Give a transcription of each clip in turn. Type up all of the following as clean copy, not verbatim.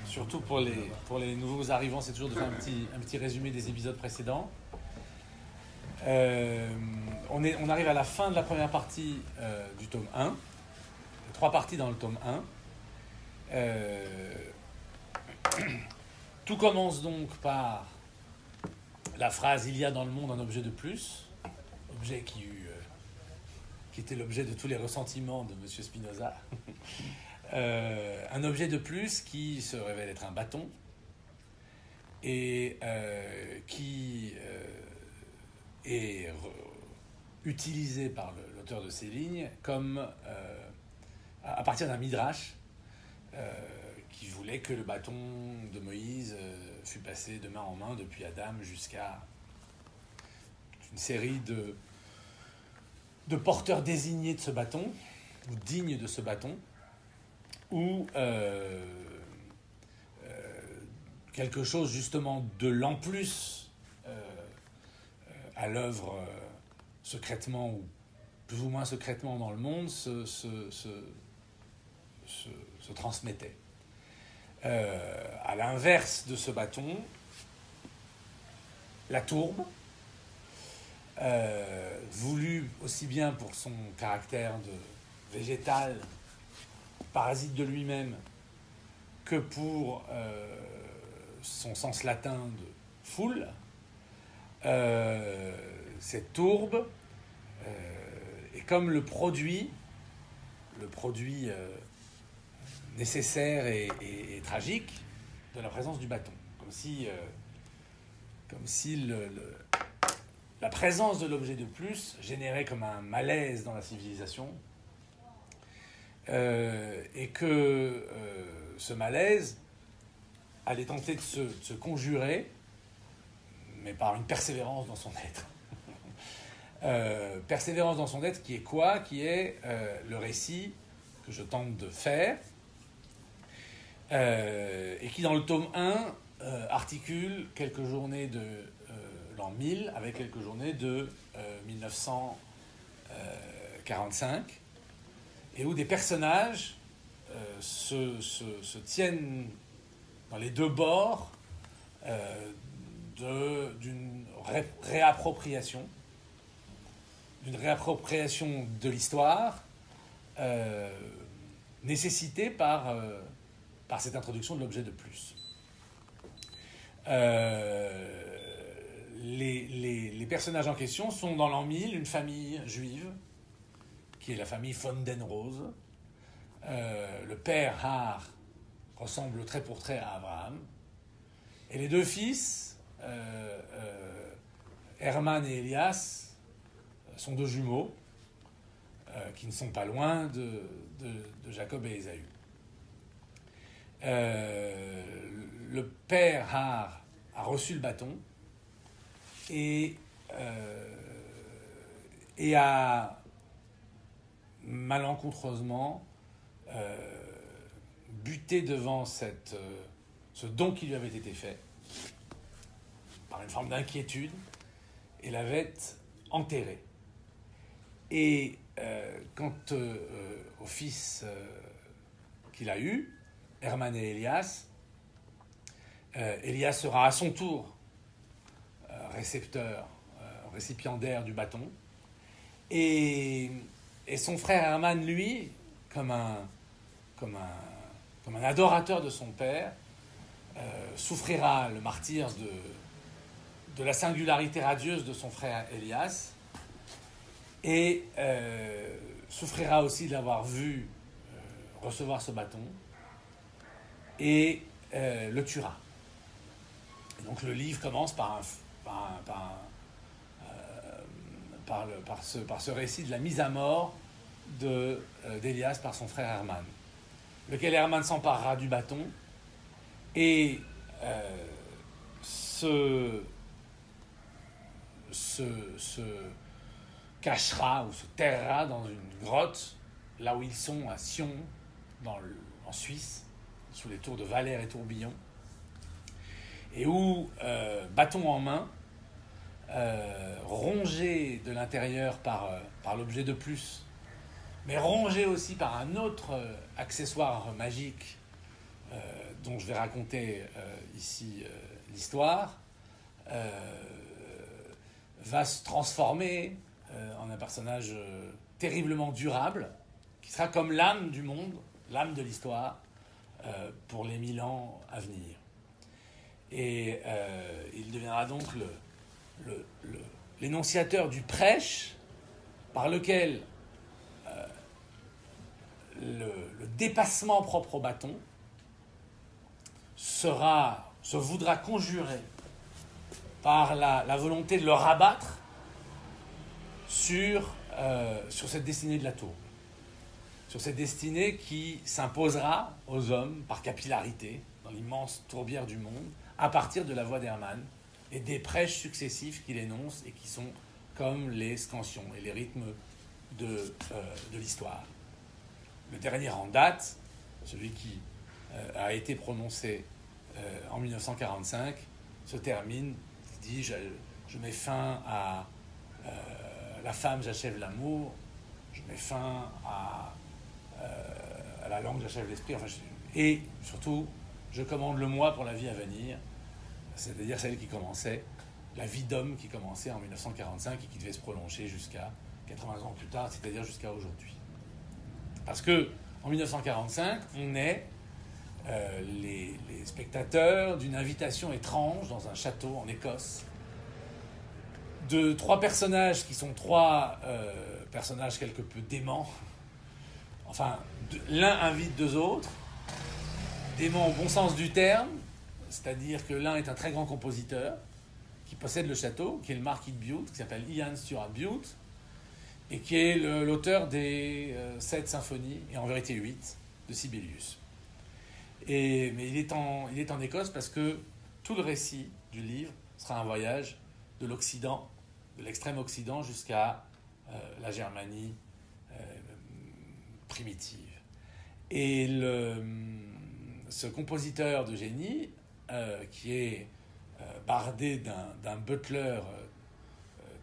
Surtout pour les nouveaux arrivants, c'est toujours de faire un petit résumé des épisodes précédents. On arrive à la fin de la première partie du tome 1. Il y a 3 parties dans le tome 1. Tout commence donc par la phrase « Il y a dans le monde un objet de plus », objet qui était l'objet de tous les ressentiments de M. Spinoza. Un objet de plus qui se révèle être un bâton et qui est utilisé par l'auteur de ces lignes comme à partir d'un midrash qui voulait que le bâton de Moïse fût passé de main en main depuis Adam jusqu'à une série de porteurs désignés de ce bâton ou dignes de ce bâton, ou quelque chose justement de l'en plus à l'œuvre secrètement ou plus ou moins secrètement dans le monde se transmettait. À l'inverse de ce bâton, la tourbe, voulue aussi bien pour son caractère de végétal, parasite de lui-même, que pour son sens latin de foule, cette tourbe est comme le produit nécessaire et tragique de la présence du bâton, comme si la présence de l'objet de plus générait comme un malaise dans la civilisation, et que ce malaise allait tenter de se conjurer, mais par une persévérance dans son être. Persévérance dans son être qui est quoi ? Qui est le récit que je tente de faire, et qui dans le tome 1 articule quelques journées de l'an 1000 avec quelques journées de 1945, et où des personnages se tiennent dans les deux bords d'une réappropriation de l'histoire nécessitée par cette introduction de l'objet de plus. Les personnages en question sont dans l'an 1000 une famille juive qui est la famille von den Rose. Le père Har ressemble trait pour trait à Abraham, et les deux fils Herman et Elias sont deux jumeaux qui ne sont pas loin de Jacob et Ésaü. Le père Har a reçu le bâton et a malencontreusement buté devant ce don qui lui avait été fait par une forme d'inquiétude et l'avait enterré. Et quant au fils qu'il a eu, Herman et Elias, Elias sera à son tour récipiendaire du bâton, et son frère Herman, lui, comme un adorateur de son père, souffrira le martyre de la singularité radieuse de son frère Elias, et souffrira aussi de l'avoir vu recevoir ce bâton, et le tuera. Et donc le livre commence par ce récit de la mise à mort d'Elias par son frère Herman, lequel Herman s'emparera du bâton et se cachera ou se terrera dans une grotte, là où ils sont à Sion, en Suisse, sous les tours de Valère et Tourbillon, et où, bâton en main, rongé de l'intérieur par l'objet de plus, mais rongé aussi par un autre accessoire magique dont je vais raconter ici l'histoire, va se transformer en un personnage terriblement durable, qui sera comme l'âme du monde, l'âme de l'histoire, pour les 1000 ans à venir. Et il deviendra donc l'énonciateur du prêche par lequel le dépassement propre au bâton se voudra conjurer par la volonté de le rabattre sur cette destinée de la tour, sur cette destinée qui s'imposera aux hommes par capillarité dans l'immense tourbière du monde à partir de la voix d'Hermann et des prêches successifs qu'il énonce et qui sont comme les scansions et les rythmes de l'histoire. Le dernier en date, celui qui a été prononcé en 1945, se termine, il dit je mets fin à la femme, j'achève l'amour, je mets fin à la langue, j'achève l'esprit, et surtout, je commande le moi pour la vie à venir, c'est-à-dire celle qui commençait, la vie d'homme qui commençait en 1945 et qui devait se prolonger jusqu'à 80 ans plus tard, c'est-à-dire jusqu'à aujourd'hui. Parce que en 1945, on est les spectateurs d'une invitation étrange dans un château en Écosse de 3 personnages qui sont 3 personnages quelque peu déments. Enfin, l'un invite 2 autres, déments au bon sens du terme, c'est-à-dire que l'un est un très grand compositeur qui possède le château, qui est le marquis de Bute, qui s'appelle Ian Stuart Bute, et qui est l'auteur des 7 symphonies, et en vérité 8, de Sibelius. Mais il est en Écosse parce que tout le récit du livre sera un voyage de l'Occident, de l'extrême Occident jusqu'à la Germanie primitive. Et ce compositeur de génie, qui est bardé d'un butler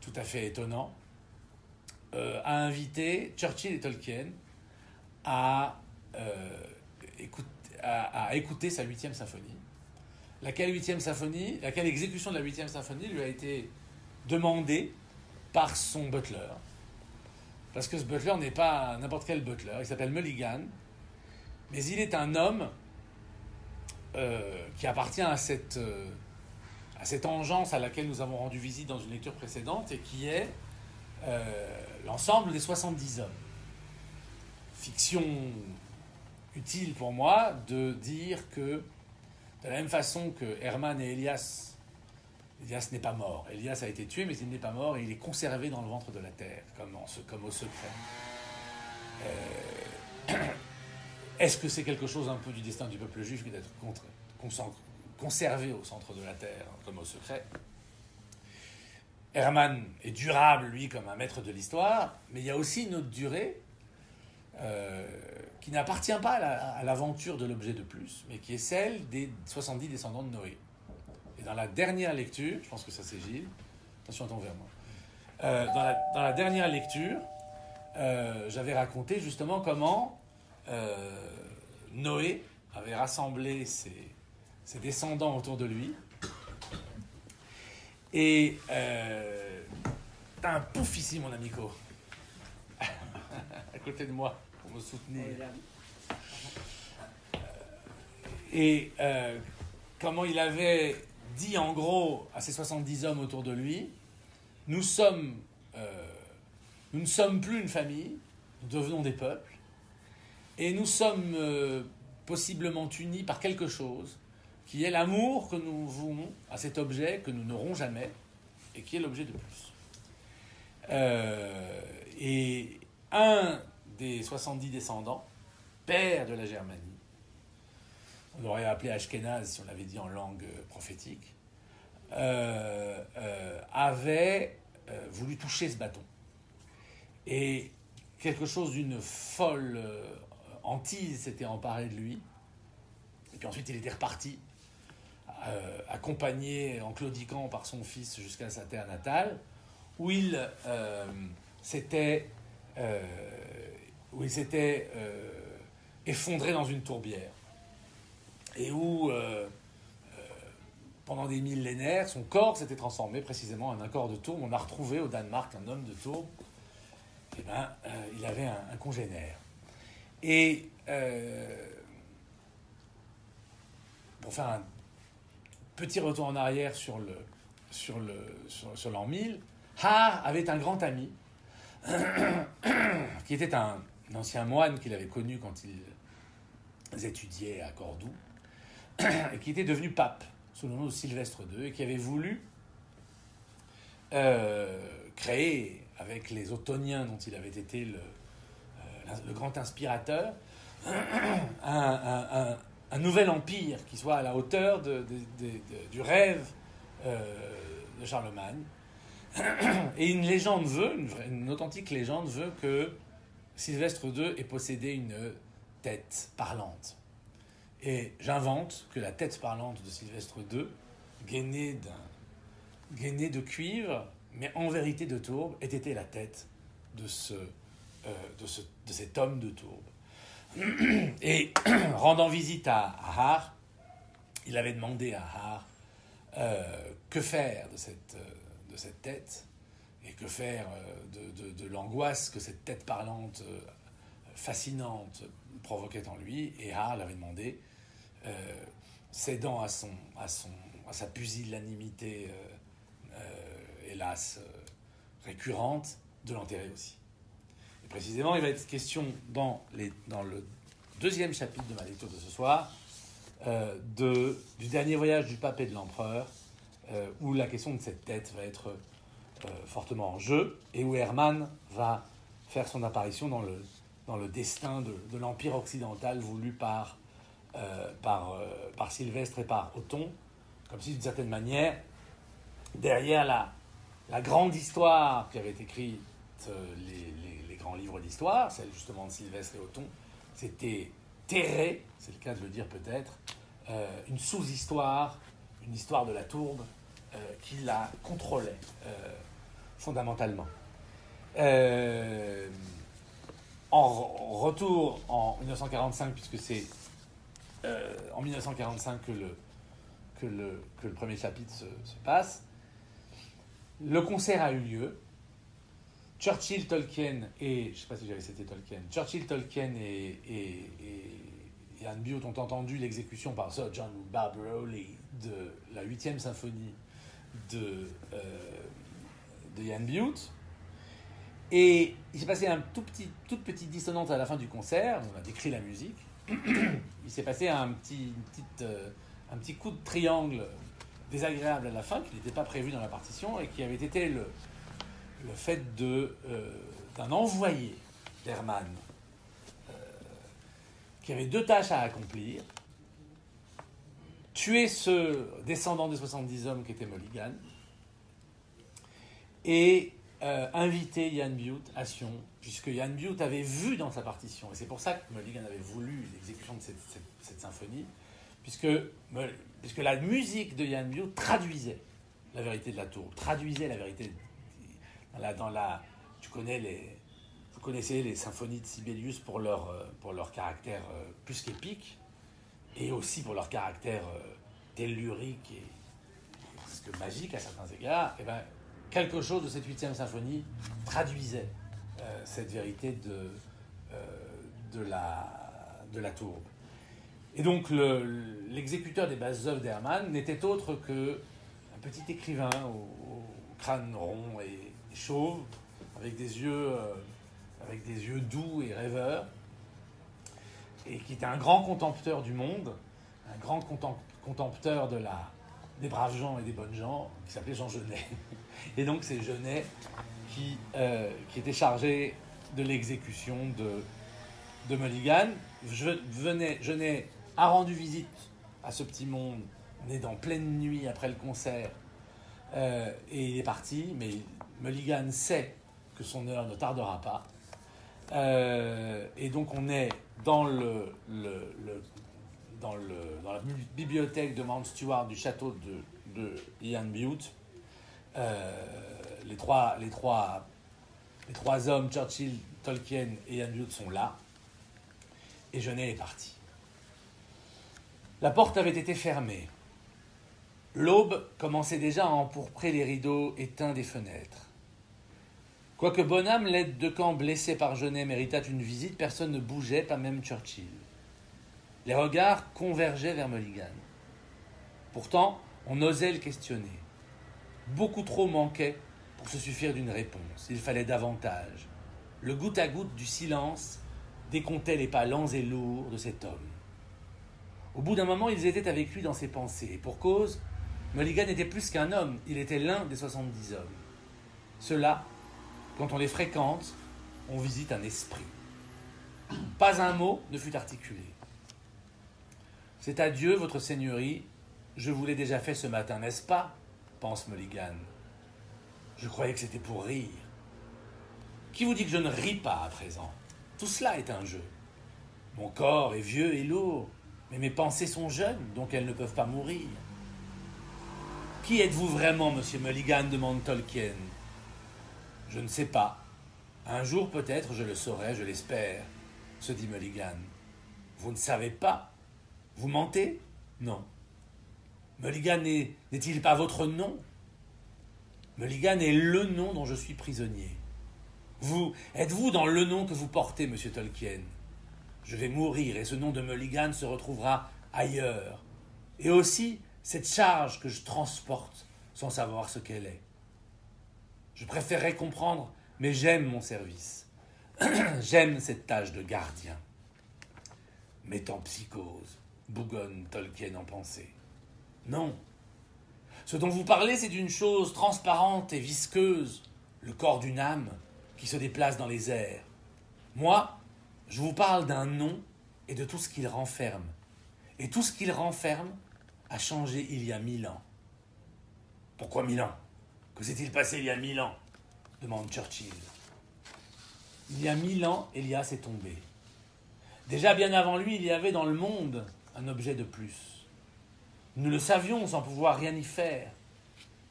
tout à fait étonnant, a invité Churchill et Tolkien à écouter sa 8e symphonie. Laquelle exécution de la 8e symphonie lui a été demandée par son butler. Parce que ce butler n'est pas n'importe quel butler, il s'appelle Mulligan, mais il est un homme qui appartient à cette engeance à laquelle nous avons rendu visite dans une lecture précédente et qui est l'ensemble des 70 hommes. Fiction utile pour moi de dire que, de la même façon que Hermann et Elias n'est pas mort. Elias a été tué, mais il n'est pas mort et il est conservé dans le ventre de la terre, comme au secret. Est-ce que c'est quelque chose un peu du destin du peuple juif d'être conservé au centre de la terre, comme au secret? Hermann est durable, lui, comme un maître de l'histoire, mais il y a aussi une autre durée qui n'appartient pas à l'aventure de l'objet de plus, mais qui est celle des 70 descendants de Noé. Et dans la dernière lecture, je pense que ça c'est Gilles, attention à ton verre, moi. Dans la dernière lecture, j'avais raconté justement comment Noé avait rassemblé ses descendants autour de lui. Et t'as un pouf ici, mon amico, à côté de moi, pour me soutenir. Et comment il avait dit en gros à ces 70 hommes autour de lui, nous ne sommes plus une famille, nous devenons des peuples, et nous sommes possiblement unis par quelque chose qui est l'amour que nous vouons à cet objet que nous n'aurons jamais, et qui est l'objet de plus. Et un des 70 descendants, père de la Germanie, on l'aurait appelé Ashkenaz si on l'avait dit en langue prophétique, avait voulu toucher ce bâton. Et quelque chose d'une folle hantise s'était emparé de lui. Et puis ensuite, il était reparti, accompagné en claudiquant par son fils jusqu'à sa terre natale, où il s'était effondré dans une tourbière. Et où pendant des millénaires, son corps s'était transformé précisément en un corps de tourbe. On a retrouvé au Danemark un homme de tourbe. Eh ben, il avait un congénère. Et pour faire un petit retour en arrière sur l'an 1000, Har avait un grand ami qui était un ancien moine qu'il avait connu quand ils étudiaient à Cordoue et qui était devenu pape sous le nom de Sylvestre II et qui avait voulu créer, avec les Ottoniens dont il avait été le grand inspirateur, un nouvel empire qui soit à la hauteur du rêve de Charlemagne. Et une légende veut, une authentique légende veut que Sylvestre II ait possédé une tête parlante. Et j'invente que la tête parlante de Sylvestre II, gainée de cuivre, mais en vérité de tourbe, ait été la tête de cet homme de tourbe. Et rendant visite à Har, il avait demandé à Har que faire de cette tête et que faire de l'angoisse que cette tête parlante fascinante provoquait en lui. Et Har l'avait demandé, cédant à sa pusillanimité hélas récurrente, de l'enterrer aussi. Et précisément, il va être question dans le deuxième chapitre de ma lecture de ce soir du dernier voyage du pape et de l'empereur, où la question de cette tête va être fortement en jeu et où Hermann va faire son apparition dans le destin de l'empire occidental voulu par Sylvestre et par Othon, comme si d'une certaine manière, derrière la grande histoire qui avait écrite les grands livres d'histoire, celle justement de Sylvestre et Othon, c'était terré, c'est le cas de le dire peut-être, une sous-histoire, une histoire de la tourbe qui la contrôlait fondamentalement. En retour en 1945, puisque c'est en 1945 que le premier chapitre se passe, le concert a eu lieu. Churchill, Tolkien et... Je ne sais pas si j'avais cité Tolkien. Churchill, Tolkien et Ian Bute ont entendu l'exécution par Sir John Barbirolli de la 8e symphonie de Ian Bute. Et il s'est passé toute petite dissonance à la fin du concert. On a décrit la musique. Il s'est passé un petit coup de triangle désagréable à la fin, qui n'était pas prévu dans la partition, et qui avait été le fait d'un envoyé d'Hermann, qui avait 2 tâches à accomplir: tuer ce descendant des 70 hommes qui était Mulligan, et inviter Ian Bute à Sion, puisque Ian Bute avait vu dans sa partition, et c'est pour ça que Mulligan avait voulu l'exécution de cette symphonie, puisque la musique de Ian Bute traduisait la vérité de la tourbe, traduisait la vérité vous connaissez les symphonies de Sibelius pour leur caractère plus qu'épique, et aussi pour leur caractère tellurique et presque magique à certains égards. Et ben, quelque chose de cette 8e symphonie traduisait cette vérité de la tourbe. Et donc l'exécuteur des basses œuvres d'Hermann n'était autre qu'un petit écrivain au crâne rond et chauve, avec des yeux doux et rêveurs, et qui était un grand contempteur du monde, un grand contempteur des braves gens et des bonnes gens, qui s'appelait Jean Genet. Et donc c'est Genet qui était chargé de l'exécution de Mulligan. Genet a rendu visite à ce petit monde, né dans pleine nuit après le concert, et il est parti, mais Mulligan sait que son heure ne tardera pas. Et donc on est dans la bibliothèque de Mount Stuart du château de Ian Bute. Les trois hommes, Churchill, Tolkien et Ian Bute, sont là. Et Genet est parti. La porte avait été fermée. L'aube commençait déjà à empourprer les rideaux éteints des fenêtres. Quoique Bonham, l'aide de camp blessé par Genet, méritât une visite, personne ne bougeait, pas même Churchill. Les regards convergeaient vers Mulligan. Pourtant, on osait le questionner. Beaucoup trop manquait pour se suffire d'une réponse. Il fallait davantage. Le goutte à goutte du silence décomptait les pas lents et lourds de cet homme. Au bout d'un moment, ils étaient avec lui dans ses pensées. Et pour cause, Mulligan n'était plus qu'un homme. Il était l'un des 70 hommes. Ceux-là, quand on les fréquente, on visite un esprit. Pas un mot ne fut articulé. « C'est adieu, votre seigneurie. Je vous l'ai déjà fait ce matin, n'est-ce pas ?» pense Mulligan. « Je croyais que c'était pour rire. » Qui vous dit que je ne ris pas à présent? Tout cela est un jeu. Mon corps est vieux et lourd, mais mes pensées sont jeunes, donc elles ne peuvent pas mourir. « Qui êtes-vous vraiment, monsieur Mulligan ?» demande Tolkien. « Je ne sais pas. Un jour peut-être je le saurai, je l'espère, » se dit Mulligan. « Vous ne savez pas? Vous mentez? Non. Mulligan n'est-il pas votre nom? Mulligan est le nom dont je suis prisonnier. Vous, êtes-vous dans le nom que vous portez, monsieur Tolkien? Je vais mourir et ce nom de Mulligan se retrouvera ailleurs. Et aussi cette charge que je transporte sans savoir ce qu'elle est. Je préférerais comprendre, mais j'aime mon service. J'aime cette tâche de gardien. Métempsychose, bougonne Tolkien en pensée. Non. Ce dont vous parlez, c'est d'une chose transparente et visqueuse, le corps d'une âme qui se déplace dans les airs. Moi, je vous parle d'un nom et de tout ce qu'il renferme. Et tout ce qu'il renferme a changé il y a 1000 ans. Pourquoi 1000 ans? Que s'est-il passé il y a 1000 ans? Demande Churchill. Il y a 1000 ans, Elias est tombé. Déjà bien avant lui, il y avait dans le monde un objet de plus. Nous le savions sans pouvoir rien y faire.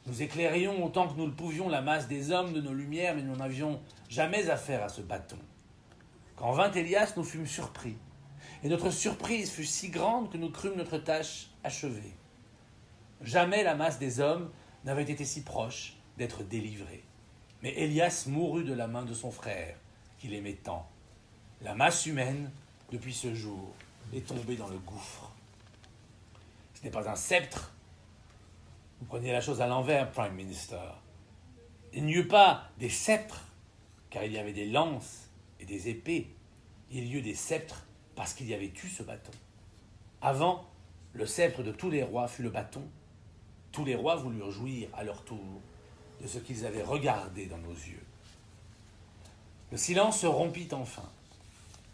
Nous éclairions autant que nous le pouvions la masse des hommes de nos lumières, mais nous n'avions jamais affaire à ce bâton. Quand vint Elias, nous fûmes surpris. Et notre surprise fut si grande que nous crûmes notre tâche achevée. Jamais la masse des hommes n'avait été si proche d'être délivrée. Mais Elias mourut de la main de son frère, qu'il aimait tant. La masse humaine, depuis ce jour, est tombée dans le gouffre. Ce n'est pas un sceptre. Vous prenez la chose à l'envers, Prime Minister. Il n'y eut pas des sceptres, car il y avait des lances et des épées. Il y eut des sceptres parce qu'il y avait eu ce bâton. Avant, le sceptre de tous les rois fut le bâton. Tous les rois voulurent jouir à leur tour de ce qu'ils avaient regardé dans nos yeux. Le silence se rompit enfin.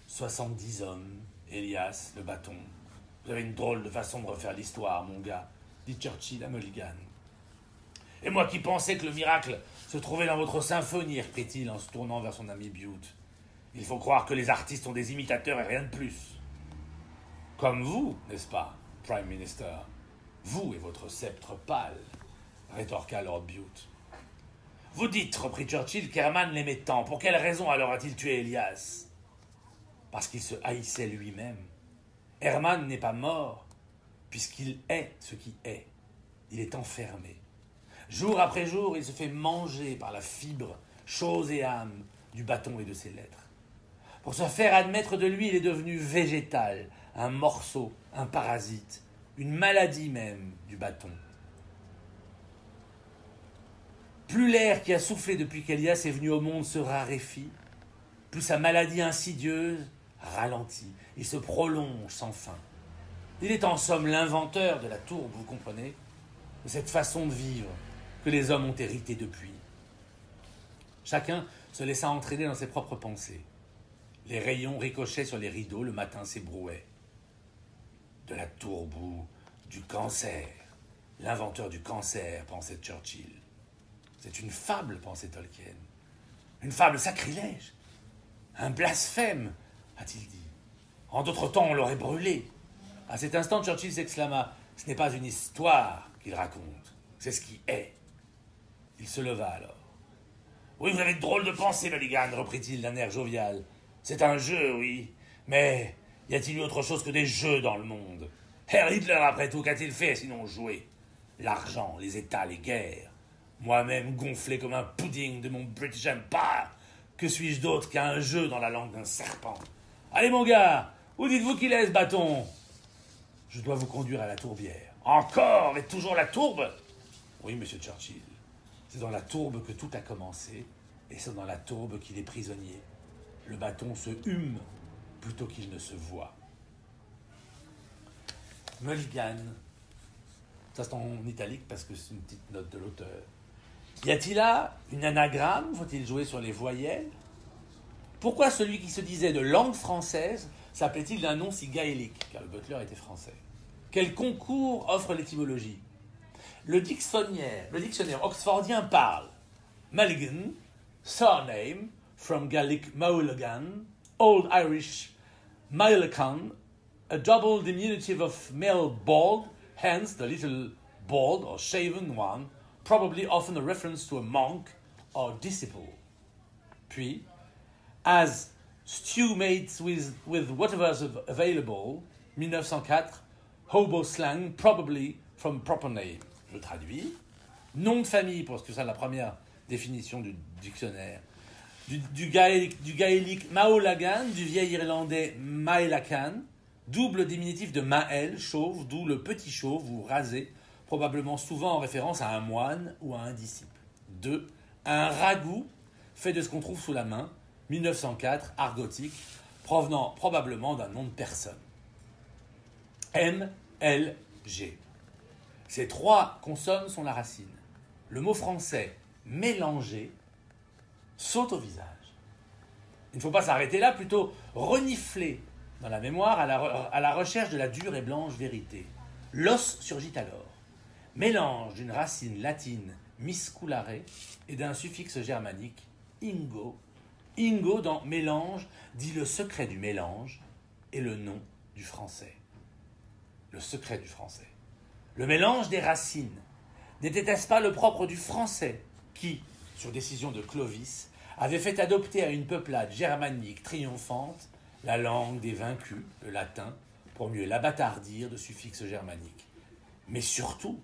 70 hommes, Elias, le bâton. Vous avez une drôle de façon de refaire l'histoire, mon gars, dit Churchill à Mulligan. Et moi qui pensais que le miracle se trouvait dans votre symphonie, reprit-il en se tournant vers son ami Bute. Il faut croire que les artistes ont des imitateurs et rien de plus. Comme vous, n'est-ce pas, Prime Minister? Vous et votre sceptre pâle, rétorqua Lord Bute. Vous dites, reprit Churchill, qu'Hermann l'aimait tant. Pour quelle raison alors a-t-il tué Elias? Parce qu'il se haïssait lui-même. Hermann n'est pas mort, puisqu'il est ce qui est. Il est enfermé. Jour après jour, il se fait manger par la fibre, chose et âme, du bâton et de ses lettres. Pour se faire admettre de lui, il est devenu végétal, un morceau, un parasite, une maladie même du bâton. Plus l'air qui a soufflé depuis qu'Elias est venu au monde se raréfie, plus sa maladie insidieuse ralentit et se prolonge sans fin. Il est en somme l'inventeur de la tourbe, vous comprenez, de cette façon de vivre que les hommes ont hérité depuis. Chacun se laissa entraîner dans ses propres pensées. Les rayons ricochaient sur les rideaux, le matin s'ébrouait. De la tourbe ou du cancer. L'inventeur du cancer, pensait Churchill. C'est une fable, pensait Tolkien. Une fable sacrilège. Un blasphème, a-t-il dit. En d'autres temps, on l'aurait brûlé. À cet instant, Churchill s'exclama. Ce n'est pas une histoire qu'il raconte, c'est ce qui est. Il se leva alors. Oui, vous avez de drôles de pensées, Mulligan, reprit-il d'un air jovial. C'est un jeu, oui, mais y a-t-il eu autre chose que des jeux dans le monde? Herr Hitler, après tout, qu'a-t-il fait sinon jouer? L'argent, les États, les guerres. Moi-même gonflé comme un pudding de mon British Empire. Que suis-je d'autre qu'un jeu dans la langue d'un serpent? Allez mon gars, où dites-vous qu'il est ce bâton? Je dois vous conduire à la tourbière. Encore et toujours la tourbe? Oui, monsieur Churchill. C'est dans la tourbe que tout a commencé, et c'est dans la tourbe qu'il est prisonnier. Le bâton se hume plutôt qu'il ne se voit. Mulligan. Ça c'est en italique parce que c'est une petite note de l'auteur. Y a-t-il là une anagramme? Faut-il jouer sur les voyelles? Pourquoi celui qui se disait de langue française s'appelait-il d'un nom si gaélique? Car le butler était français. Quel concours offre l'étymologie? Le dictionnaire oxfordien parle Mulligan, surname from Gaelic Mulligan, Old Irish Mailcan, a double diminutive of male bald, hence the little bald or shaven one, probably often a reference to a monk or disciple. Puis, as stew mates with whatever's available, 1904, hobo slang, probably from proper name. Je traduis. Nom de famille, parce que c'est la première définition du dictionnaire. Du gaélique Maolagan, du vieil irlandais Maelacan, double diminutif de Maël, chauve, d'où le petit chauve ou rasé, probablement souvent en référence à un moine ou à un disciple. 2. Un ragoût, fait de ce qu'on trouve sous la main, 1904, argotique, provenant probablement d'un nom de personne. M, L, G. Ces trois consonnes sont la racine. Le mot français « mélanger » saute au visage. Il ne faut pas s'arrêter là, plutôt renifler dans la mémoire à la recherche de la dure et blanche vérité. L'os surgit alors. Mélange d'une racine latine misculare et d'un suffixe germanique ingo. Ingo dans mélange dit le secret du mélange et le nom du français. Le secret du français. Le mélange des racines n'était-ce pas le propre du français qui, sur décision de Clovis, avait fait adopter à une peuplade germanique triomphante la langue des vaincus, le latin, pour mieux l'abattardir de suffixes germaniques. Mais surtout,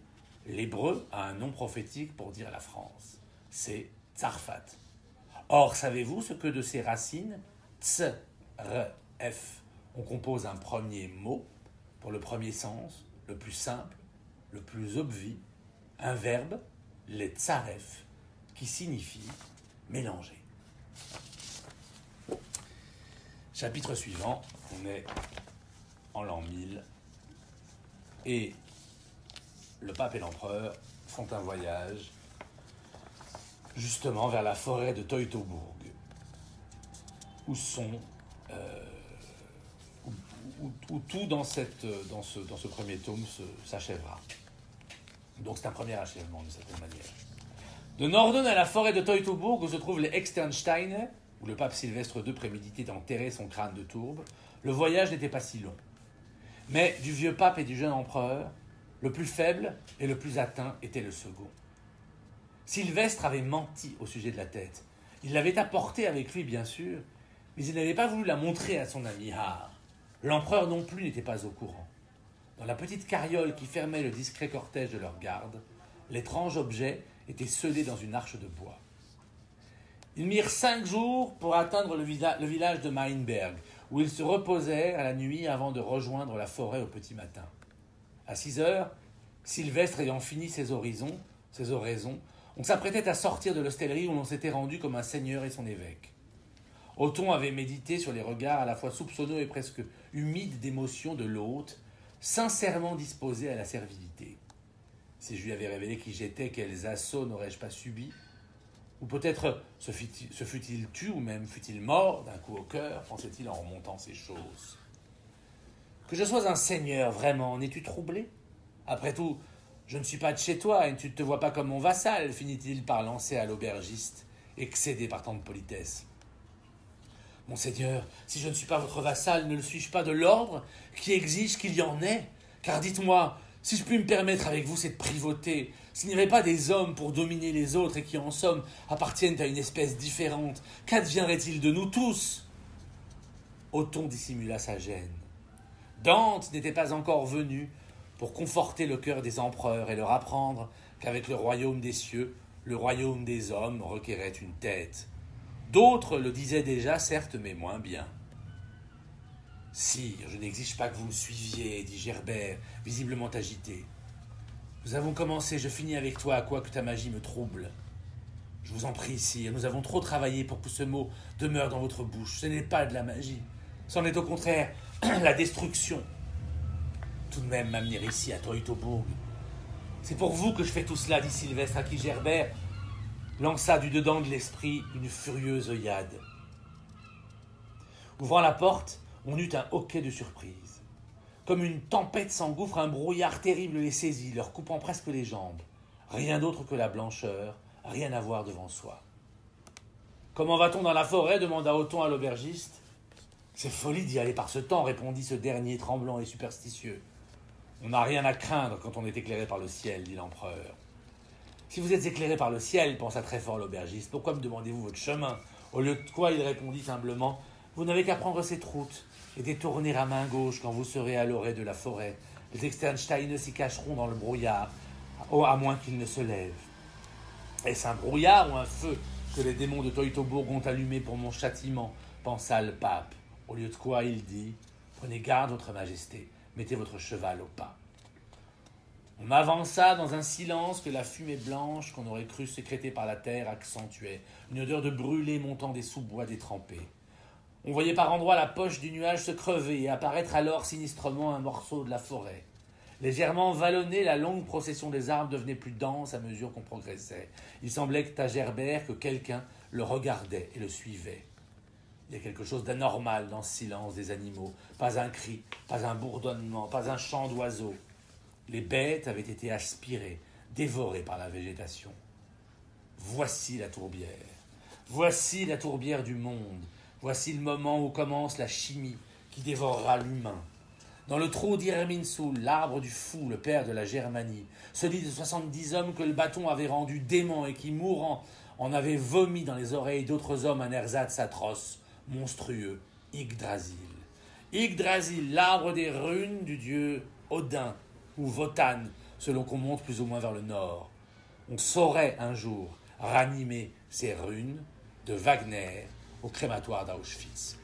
l'hébreu a un nom prophétique pour dire la France. C'est Tsarfat. Or, savez-vous ce que de ces racines, ts, r, f, on compose un premier mot pour le premier sens, le plus simple, le plus obvi, un verbe, les tsaref, qui signifie mélanger. Chapitre suivant, on est en l'an 1000 et le pape et l'empereur font un voyage justement vers la forêt de Teutobourg, où tout dans ce premier tome s'achèvera. Donc c'est un premier achèvement de certaine manière. De Norden à la forêt de Teutobourg, où se trouvent les Externsteine, où le pape Sylvestre II préméditait d'enterrer son crâne de tourbe, le voyage n'était pas si long. Mais du vieux pape et du jeune empereur, le plus faible et le plus atteint était le second. Sylvestre avait menti au sujet de la tête. Il l'avait apportée avec lui, bien sûr, mais il n'avait pas voulu la montrer à son ami Har. L'empereur non plus n'était pas au courant. Dans la petite carriole qui fermait le discret cortège de leur garde, l'étrange objet était scellé dans une arche de bois. Ils mirent 5 jours pour atteindre le village de Meinberg, où ils se reposèrent à la nuit avant de rejoindre la forêt au petit matin. À 6 heures, Sylvestre ayant fini ses oraisons, on s'apprêtait à sortir de l'hostellerie où l'on s'était rendu comme un seigneur et son évêque. Othon avait médité sur les regards à la fois soupçonneux et presque humides d'émotion de l'hôte, sincèrement disposé à la servilité. Si je lui avais révélé qui j'étais, quels assauts n'aurais-je pas subis? Ou peut-être se fût-il tué, ou même fût-il mort d'un coup au cœur, pensait-il en remontant ces choses. Que je sois un seigneur, vraiment, n'es-tu troublé? Après tout, je ne suis pas de chez toi et tu ne te vois pas comme mon vassal, finit-il par lancer à l'aubergiste, excédé par tant de politesse. Monseigneur, si je ne suis pas votre vassal, ne le suis-je pas de l'ordre qui exige qu'il y en ait? Car dites-moi, si je puis me permettre avec vous cette privauté, s'il n'y avait pas des hommes pour dominer les autres et qui, en somme, appartiennent à une espèce différente, qu'adviendrait-il de nous tous? Othon dissimula sa gêne. Dante n'était pas encore venu pour conforter le cœur des empereurs et leur apprendre qu'avec le royaume des cieux, le royaume des hommes requérait une tête. D'autres le disaient déjà, certes, mais moins bien. « Sire, je n'exige pas que vous me suiviez, dit Gerbert, visiblement agité. Nous avons commencé, je finis avec toi, quoique ta magie me trouble. Je vous en prie, sire, nous avons trop travaillé pour que ce mot demeure dans votre bouche. Ce n'est pas de la magie, c'en est au contraire la destruction. Tout de même m'amener ici à Teutobourg. C'est pour vous que je fais tout cela, dit Sylvestre, à qui Gerbert lança du dedans de l'esprit une furieuse œillade. Ouvrant la porte, on eut un hoquet de surprise. Comme une tempête s'engouffre, un brouillard terrible les saisit, leur coupant presque les jambes. Rien d'autre que la blancheur, rien à voir devant soi. « Comment va-t-on dans la forêt » demanda Othon à l'aubergiste. « C'est folie d'y aller par ce temps » répondit ce dernier tremblant et superstitieux. « On n'a rien à craindre quand on est éclairé par le ciel » dit l'empereur. « Si vous êtes éclairé par le ciel, pensa très fort l'aubergiste, pourquoi me demandez-vous votre chemin ?» Au lieu de quoi il répondit humblement, « Vous n'avez qu'à prendre cette route et détourner à main gauche quand vous serez à l'orée de la forêt. Les Externsteine s'y cacheront dans le brouillard, à moins qu'ils ne se lèvent. Est-ce un brouillard ou un feu que les démons de Teutobourg ont allumé pour mon châtiment ?» pensa le pape. Au lieu de quoi il dit « Prenez garde, votre majesté, mettez votre cheval au pas. » On avança dans un silence que la fumée blanche qu'on aurait cru sécrétée par la terre accentuait, une odeur de brûlé montant des sous-bois détrempés. On voyait par endroits la poche du nuage se crever et apparaître alors sinistrement un morceau de la forêt. Légèrement vallonnée, la longue procession des arbres devenait plus dense à mesure qu'on progressait. Il semblait à Gerbert que quelqu'un le regardait et le suivait. Il y a quelque chose d'anormal dans ce silence des animaux. Pas un cri, pas un bourdonnement, pas un chant d'oiseau. Les bêtes avaient été aspirées, dévorées par la végétation. Voici la tourbière. Voici la tourbière du monde. Voici le moment où commence la chimie qui dévorera l'humain. Dans le trou d'Irminsul, l'arbre du fou, le père de la Germanie, celui de 70 hommes que le bâton avait rendu dément et qui, mourant, en avait vomi dans les oreilles d'autres hommes un ersatz atroce, monstrueux, Yggdrasil. Yggdrasil, l'arbre des runes du dieu Odin, ou Wotan, selon qu'on monte plus ou moins vers le nord. On saurait un jour ranimer ces runes de Wagner au crématoire d'Auschwitz.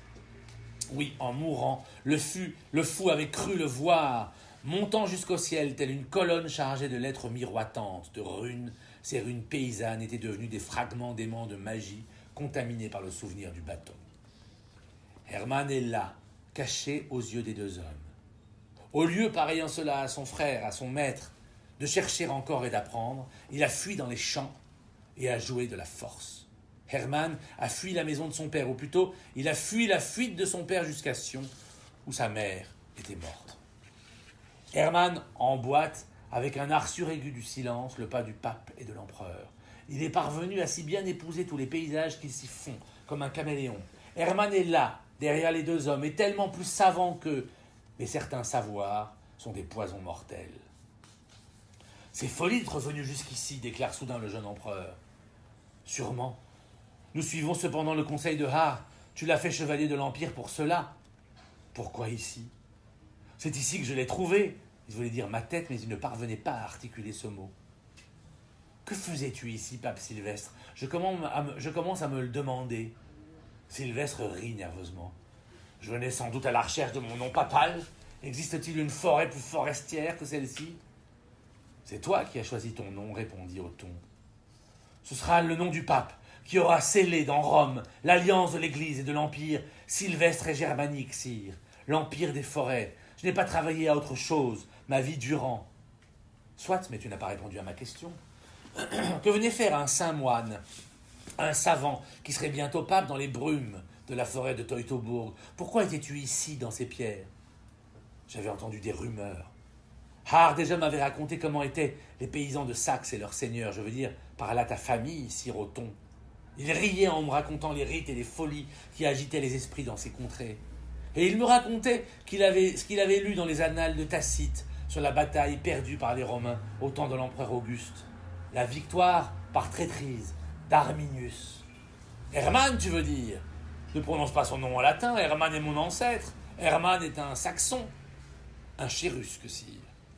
Oui, en mourant, le fou avait cru le voir, montant jusqu'au ciel, telle une colonne chargée de lettres miroitantes, de runes. Ces runes paysannes étaient devenues des fragments d'aimants de magie, contaminés par le souvenir du bâton. Hermann est là, caché aux yeux des deux hommes. Au lieu, pareillant cela à son frère, à son maître, de chercher encore et d'apprendre, il a fui dans les champs et a joué de la force. Hermann a fui la maison de son père, ou plutôt, il a fui la fuite de son père jusqu'à Sion, où sa mère était morte. Hermann emboîte, avec un art suraigu du silence, le pas du pape et de l'empereur. Il est parvenu à si bien épouser tous les paysages qu'ils s'y font, comme un caméléon. Hermann est là, derrière les deux hommes, et tellement plus savant qu'eux, mais certains savoirs sont des poisons mortels. « C'est folie d'être venu jusqu'ici, déclare soudain le jeune empereur. Sûrement. Nous suivons cependant le conseil de Har. Tu l'as fait chevalier de l'Empire pour cela. Pourquoi ici? C'est ici que je l'ai trouvé. Il voulait dire ma tête, mais il ne parvenait pas à articuler ce mot. Que faisais-tu ici, pape Sylvestre? Je commence à me le demander. Sylvestre rit nerveusement. Je venais sans doute à la recherche de mon nom papal. Existe-t-il une forêt plus forestière que celle-ci? C'est toi qui as choisi ton nom, répondit Othon. Ce sera le nom du pape, qui aura scellé dans Rome l'alliance de l'Église et de l'Empire Sylvestre et germanique, sire. L'Empire des forêts. Je n'ai pas travaillé à autre chose, ma vie durant. Soit, mais tu n'as pas répondu à ma question. Que venait faire un saint moine, un savant, qui serait bientôt pape dans les brumes de la forêt de Teutobourg? Pourquoi étais-tu ici, dans ces pierres? J'avais entendu des rumeurs. Har déjà m'avait raconté comment étaient les paysans de Saxe et leurs seigneurs, je veux dire, par là ta famille, sire Othon. Il riait en me racontant les rites et les folies qui agitaient les esprits dans ces contrées. Et il me racontait ce qu'il avait lu dans les annales de Tacite sur la bataille perdue par les Romains au temps de l'empereur Auguste. La victoire par traîtrise d'Arminius. Hermann, tu veux dire? Ne prononce pas son nom en latin, Hermann est mon ancêtre. Hermann est un saxon, un chérusque, sire.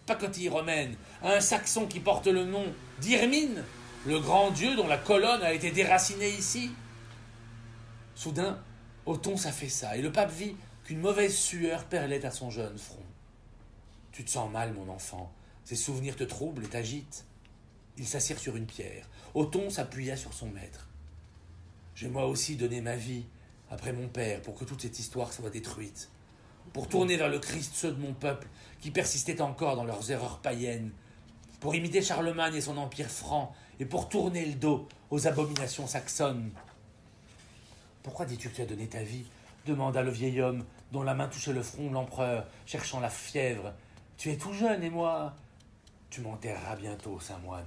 pacotille romaine, à un Saxon qui porte le nom d'Irmine, le grand dieu dont la colonne a été déracinée ici. Soudain, Othon s'affaissa, et le pape vit qu'une mauvaise sueur perlait à son jeune front. « Tu te sens mal, mon enfant. Ces souvenirs te troublent et t'agitent. » Ils s'assirent sur une pierre. Othon s'appuya sur son maître. « J'ai moi aussi donné ma vie, après mon père, pour que toute cette histoire soit détruite. Pour tourner vers le Christ ceux de mon peuple, qui persistaient encore dans leurs erreurs païennes. Pour imiter Charlemagne et son empire franc, et pour tourner le dos aux abominations saxonnes. »« Pourquoi dis-tu que tu as donné ta vie ?» demanda le vieil homme, dont la main touchait le front de l'empereur, cherchant la fièvre. « Tu es tout jeune, et moi ?»« Tu m'enterreras bientôt, saint moine.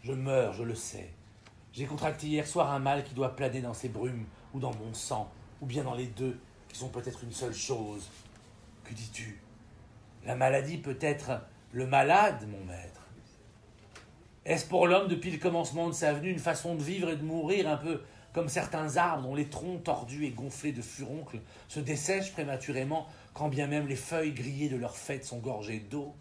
Je meurs, je le sais. J'ai contracté hier soir un mal qui doit planer dans ces brumes, ou dans mon sang, ou bien dans les deux, qui sont peut-être une seule chose. Que dis-tu? La maladie peut être le malade, mon maître. Est-ce pour l'homme, depuis le commencement de sa venue, une façon de vivre et de mourir un peu comme certains arbres dont les troncs tordus et gonflés de furoncles se dessèchent prématurément, quand bien même les feuilles grillées de leur fête sont gorgées d'eau?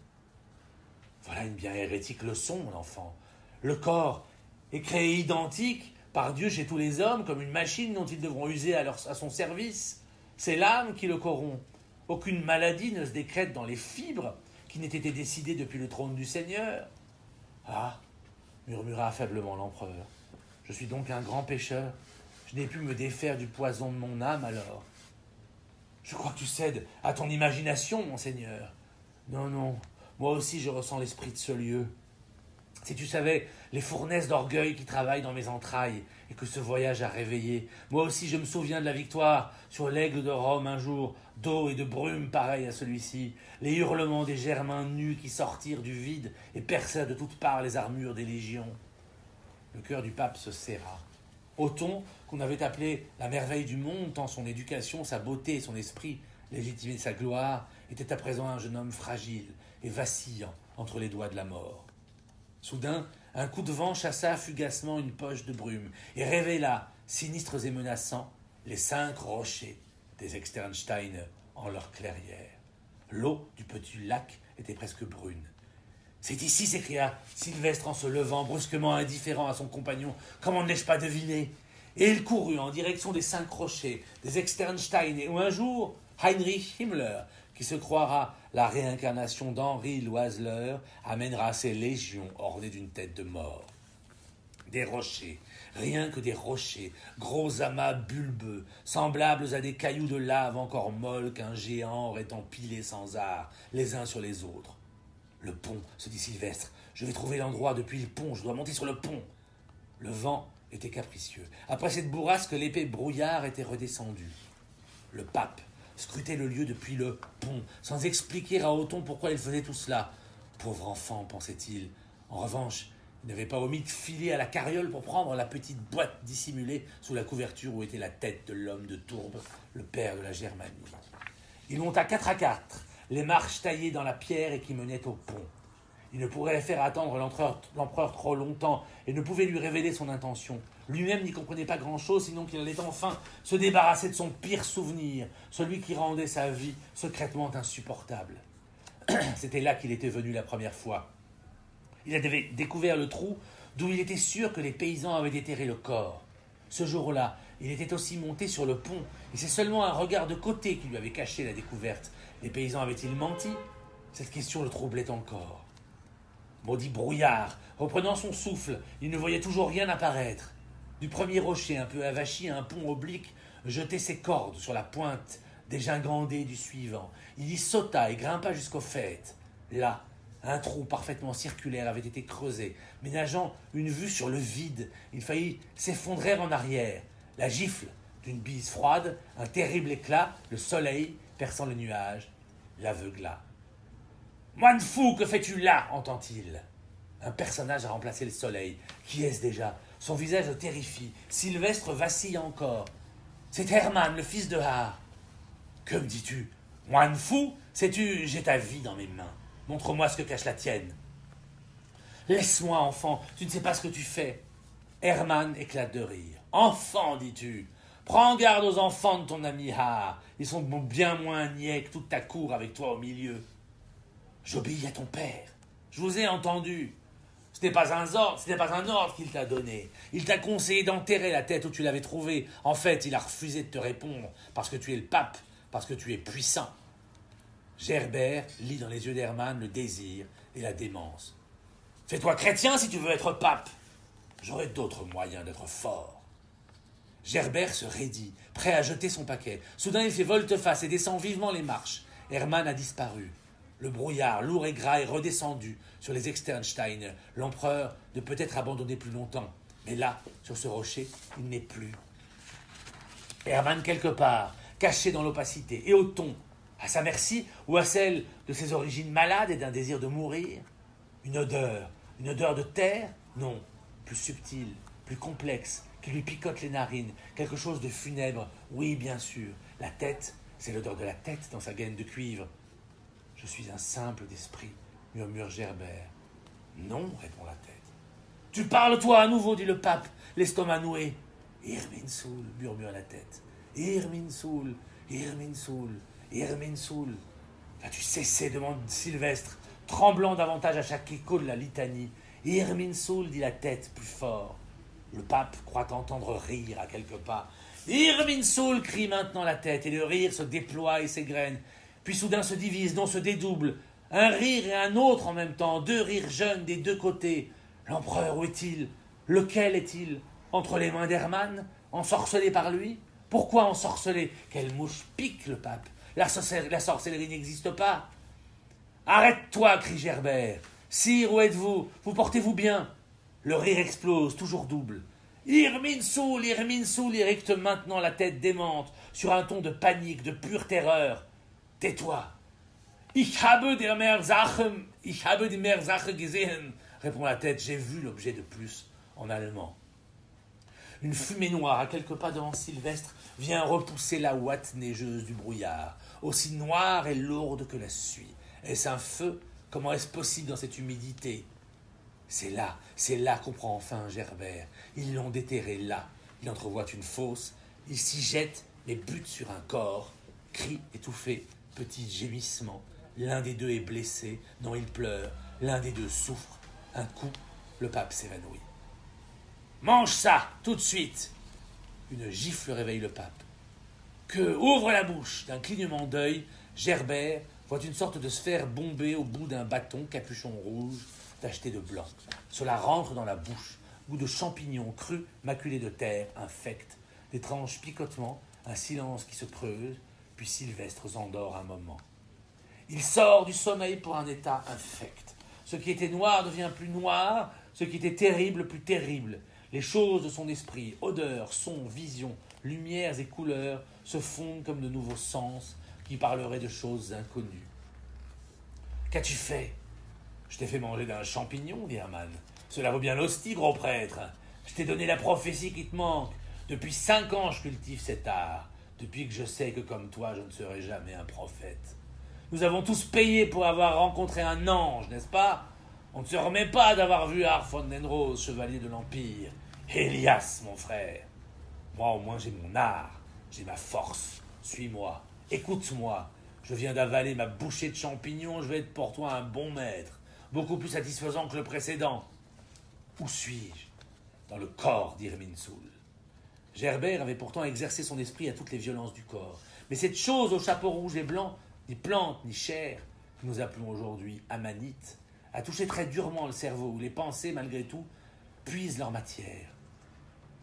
Voilà une bien hérétique leçon, mon enfant. Le corps est créé identique par Dieu chez tous les hommes, comme une machine dont ils devront user à son service. C'est l'âme qui le corrompt. Aucune maladie ne se décrète dans les fibres qui n'aient été décidées depuis le trône du Seigneur. Ah, murmura faiblement l'empereur. Je suis donc un grand pécheur. Je n'ai pu me défaire du poison de mon âme alors. Je crois que tu cèdes à ton imagination, monseigneur. Non, non, moi aussi je ressens l'esprit de ce lieu. Si tu savais les fournaises d'orgueil qui travaillent dans mes entrailles et que ce voyage a réveillé, moi aussi je me souviens de la victoire sur l'aigle de Rome un jour, d'eau et de brume pareil à celui-ci, les hurlements des Germains nus qui sortirent du vide et perçèrent de toutes parts les armures des légions. Le cœur du pape se serra. Othon, qu'on avait appelé la merveille du monde, tant son éducation, sa beauté et son esprit légitimaient sa gloire, était à présent un jeune homme fragile et vacillant entre les doigts de la mort. Soudain, un coup de vent chassa fugacement une poche de brume et révéla, sinistres et menaçants, les 5 rochers des Externsteine en leur clairière. L'eau du petit lac était presque brune. « C'est ici !» s'écria Sylvestre en se levant, brusquement indifférent à son compagnon. « Comment ne l'ai-je pas deviné ?» Et il courut en direction des 5 rochers, des Externsteine, où un jour, Heinrich Himmler, qui se croira la réincarnation d'Henri Loiseleur, amènera ses légions ornées d'une tête de mort. Des rochers, rien que des rochers, gros amas bulbeux, semblables à des cailloux de lave encore molles qu'un géant aurait empilés sans art, les uns sur les autres. Le pont, se dit Sylvestre. Je vais trouver l'endroit depuis le pont, je dois monter sur le pont. Le vent était capricieux. Après cette bourrasque, l'épais brouillard était redescendu. Le pape scrutait le lieu depuis le pont, sans expliquer à Othon pourquoi il faisait tout cela. Pauvre enfant, pensait-il. En revanche, il n'avait pas omis de filer à la carriole pour prendre la petite boîte dissimulée sous la couverture où était la tête de l'homme de Tourbe, le père de la Germanie. Il monta 4 à 4, les marches taillées dans la pierre et qui menaient au pont. Il ne pourrait faire attendre l'empereur trop longtemps et ne pouvait lui révéler son intention. Lui-même n'y comprenait pas grand-chose, sinon qu'il allait enfin se débarrasser de son pire souvenir, celui qui rendait sa vie secrètement insupportable. C'était là qu'il était venu la première fois. Il avait découvert le trou d'où il était sûr que les paysans avaient déterré le corps. Ce jour-là, il était aussi monté sur le pont, et c'est seulement un regard de côté qui lui avait caché la découverte. Les paysans avaient-ils menti? Cette question le troublait encore. Maudit brouillard, reprenant son souffle, il ne voyait toujours rien apparaître. Du premier rocher un peu avachi à un pont oblique jetait ses cordes sur la pointe dégingandée du suivant. Il y sauta et grimpa jusqu'au faîte. Là, un trou parfaitement circulaire avait été creusé, ménageant une vue sur le vide. Il faillit s'effondrer en arrière. La gifle d'une bise froide, un terrible éclat, le soleil, perçant le nuage, l'aveugla. « Moine fou, que fais-tu là ?» entend-il. Un personnage a remplacé le soleil. Qui est-ce déjà? Son visage le terrifie. Sylvestre vacille encore. C'est Hermann, le fils de Har. Que me dis-tu? Moine fou? Sais-tu, j'ai ta vie dans mes mains. Montre-moi ce que cache la tienne. Laisse-moi, enfant, tu ne sais pas ce que tu fais. Hermann éclate de rire. Enfant, dis-tu? Prends garde aux enfants de ton ami Har. Ils sont bien moins niais que toute ta cour avec toi au milieu. J'obéis à ton père. Je vous ai entendu. Ce n'est pas un ordre qu'il t'a donné. Il t'a conseillé d'enterrer la tête où tu l'avais trouvée. En fait, il a refusé de te répondre parce que tu es le pape, parce que tu es puissant. » Gerbert lit dans les yeux d'Hermann le désir et la démence. « Fais-toi chrétien si tu veux être pape. J'aurai d'autres moyens d'être fort. » Gerbert se raidit, prêt à jeter son paquet. Soudain, il fait volte-face et descend vivement les marches. Hermann a disparu. Le brouillard, lourd et gras, est redescendu sur les Externsteine. L'empereur ne peut être abandonné plus longtemps. Mais là, sur ce rocher, il n'est plus. Hermann, quelque part, caché dans l'opacité, et Othon, à sa merci ou à celle de ses origines malades et d'un désir de mourir? Une odeur de terre? Non, plus subtile, plus complexe, qui lui picote les narines, quelque chose de funèbre. Oui, bien sûr, la tête, c'est l'odeur de la tête dans sa gaine de cuivre. « Je suis un simple d'esprit, » murmure Gerbert. « Non, » répond la tête. « Tu parles, toi, à nouveau, dit le pape, l'estomac noué. »« Irminsul, » murmure la tête. « Irminsul, Irminsul, Irminsul. »« Vas-tu cesser » demande Sylvestre, tremblant davantage à chaque écho de la litanie. « Irminsul, » dit la tête, plus fort. Le pape croit entendre rire à quelques pas. « Irminsul » crie maintenant la tête, et le rire se déploie et s'égrène. Puis soudain se divise, non se dédouble. Un rire et un autre en même temps, deux rires jeunes des deux côtés. L'empereur, où est-il? Lequel est-il? Entre les mains d'Hermann? Ensorcelé par lui? Pourquoi ensorcelé? Quelle mouche pique le pape? La sorcellerie n'existe pas. Arrête-toi, crie Gerbert. Sire, où êtes-vous? Vous portez-vous bien? Le rire explose, toujours double. Irminsul, Irminsul, irrite maintenant la tête démente, sur un ton de panique, de pure terreur. Tais-toi. Ich habe die Meersache gesehen, répond la tête. J'ai vu l'objet de plus, en allemand. Une fumée noire, à quelques pas devant Sylvestre, vient repousser la ouate neigeuse du brouillard, aussi noire et lourde que la suie. Est-ce un feu? Comment est-ce possible dans cette humidité? C'est là, comprend enfin Gerbert. Ils l'ont déterré là. Il entrevoit une fosse. Il s'y jette, mais bute sur un corps. Cri étouffé. Petit gémissement, l'un des deux est blessé, non il pleure, l'un des deux souffre. Un coup, le pape s'évanouit. « Mange ça, tout de suite !» Une gifle réveille le pape. Que ouvre la bouche. D'un clignement d'œil, Gerbert voit une sorte de sphère bombée au bout d'un bâton, capuchon rouge, tacheté de blanc. Cela rentre dans la bouche, goût de champignons crus, maculés de terre, infect, d'étranges picotements, un silence qui se creuse, puis Sylvestre s'endort un moment. Il sort du sommeil pour un état infect. Ce qui était noir devient plus noir, ce qui était terrible plus terrible. Les choses de son esprit, odeurs, sons, visions, lumières et couleurs, se fondent comme de nouveaux sens qui parleraient de choses inconnues. « Qu'as-tu fait ?»« Je t'ai fait manger d'un champignon, dit Hermann. Cela vaut bien l'hostie, gros prêtre. Je t'ai donné la prophétie qui te manque. Depuis 5 ans, je cultive cet art. Depuis que je sais que comme toi, je ne serai jamais un prophète. Nous avons tous payé pour avoir rencontré un ange, n'est-ce pas? On ne se remet pas d'avoir vu Arf von Nenrose, chevalier de l'Empire. Elias, mon frère. Moi, au moins, j'ai mon art, j'ai ma force. Suis-moi, écoute-moi. Je viens d'avaler ma bouchée de champignons, je vais être pour toi un bon maître, beaucoup plus satisfaisant que le précédent. Où suis-je? Dans le corps d'Irminsul. Gerbert avait pourtant exercé son esprit à toutes les violences du corps. Mais cette chose au chapeau rouge et blanc, ni plante ni chair, que nous appelons aujourd'hui amanite, a touché très durement le cerveau, où les pensées, malgré tout, puisent leur matière.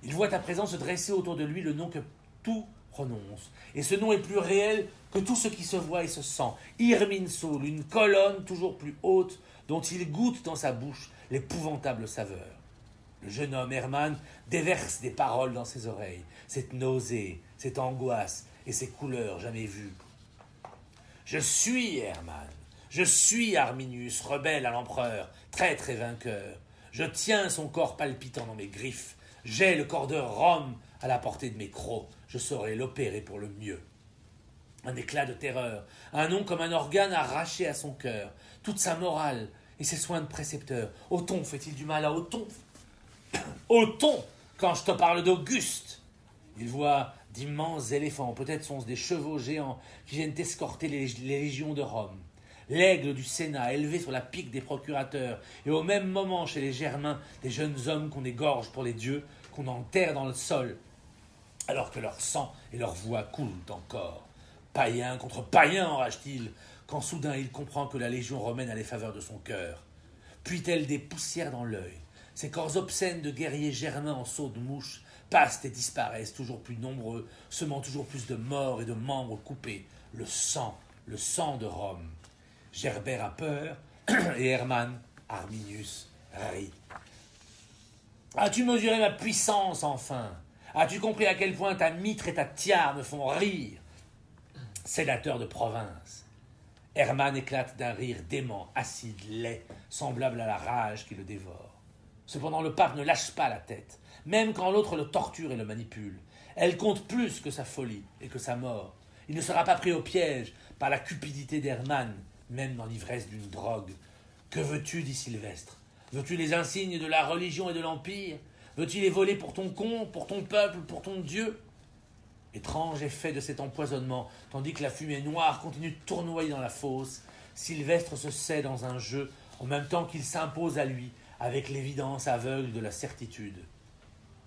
Il voit à présent se dresser autour de lui le nom que tout prononce, et ce nom est plus réel que tout ce qui se voit et se sent. Irminsul, une colonne toujours plus haute, dont il goûte dans sa bouche l'épouvantable saveur. Le jeune homme Hermann déverse des paroles dans ses oreilles, cette nausée, cette angoisse et ces couleurs jamais vues. Je suis Hermann, je suis Arminius, rebelle à l'empereur, traître et vainqueur. Je tiens son corps palpitant dans mes griffes, j'ai le corps de Rome à la portée de mes crocs, je saurai l'opérer pour le mieux. Un éclat de terreur, un nom comme un organe arraché à son cœur, toute sa morale et ses soins de précepteur. Othon fait-il du mal à Othon? Othon, quand je te parle d'Auguste. Il voit d'immenses éléphants, peut-être sont-ce des chevaux géants qui viennent escorter les légions de Rome. l'aigle du Sénat élevé sur la pique des procurateurs, et au même moment chez les Germains, des jeunes hommes qu'on égorge pour les dieux, qu'on enterre dans le sol, alors que leur sang et leur voix coulent encore. Païen contre païen, enrage-t-il, quand soudain il comprend que la Légion romaine a les faveurs de son cœur. Puis-elle des poussières dans l'œil. Ces corps obscènes de guerriers germains en sauts de mouche passent et disparaissent toujours plus nombreux, semant toujours plus de morts et de membres coupés. Le sang de Rome. Gerbert a peur, et Hermann, Arminius, rit. As-tu mesuré ma puissance, enfin? As-tu compris à quel point ta mitre et ta tiare me font rire? Sénateur de province. Hermann éclate d'un rire dément, acide, laid, semblable à la rage qui le dévore. Cependant, le pape ne lâche pas la tête, même quand l'autre le torture et le manipule. Elle compte plus que sa folie et que sa mort. Il ne sera pas pris au piège par la cupidité d'Hermann, même dans l'ivresse d'une drogue. Que veux-tu, dit Sylvestre? Veux-tu les insignes de la religion et de l'Empire? Veux-tu les voler pour ton compte, pour ton peuple, pour ton Dieu? Étrange effet de cet empoisonnement, tandis que la fumée noire continue de tournoyer dans la fosse, Sylvestre se sait dans un jeu, en même temps qu'il s'impose à lui, avec l'évidence aveugle de la certitude.